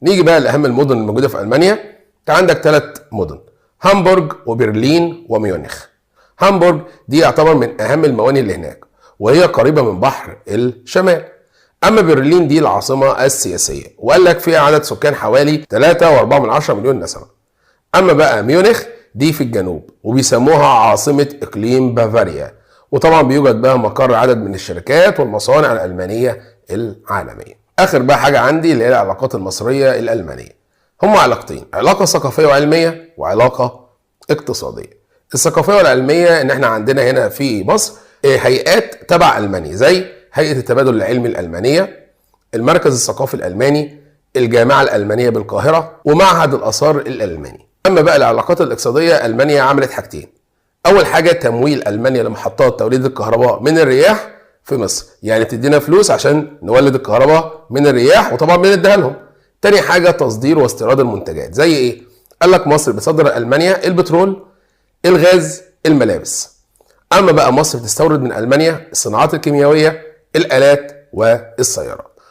نيجي بقى لاهم المدن الموجوده في المانيا. كان عندك 3 مدن: هامبورغ وبرلين وميونخ. هامبورغ دي يعتبر من اهم الموانئ اللي هناك، وهي قريبه من بحر الشمال. اما برلين دي العاصمه السياسيه، وقال لك فيها عدد سكان حوالي 3.4 مليون نسمه. اما بقى ميونخ دي في الجنوب، وبيسموها عاصمه اقليم بافاريا، وطبعا بيوجد بها مقر عدد من الشركات والمصانع الالمانيه العالميه. اخر بقى حاجه عندي اللي هي العلاقات المصريه الالمانيه. هما علاقتين: علاقه ثقافيه وعلميه، وعلاقه اقتصاديه. الثقافيه والعلميه ان احنا عندنا هنا في مصر هيئات تبع المانيا، زي هيئه التبادل العلمي الالمانيه، المركز الثقافي الالماني، الجامعه الالمانيه بالقاهره، ومعهد الاثار الالماني. اما بقى العلاقات الاقتصاديه، المانيا عملت حاجتين: اول حاجه تمويل المانيا لمحطات توليد الكهرباء من الرياح في مصر، يعني تدينا فلوس عشان نولد الكهرباء من الرياح، وطبعا بنديها لهم. تاني حاجه تصدير واستيراد المنتجات، زي ايه؟ قال لك مصر بتصدر لالمانيا البترول، الغاز، الملابس. اما بقى مصر بتستورد من المانيا الصناعات الكيميائيه، الالات والسيارات.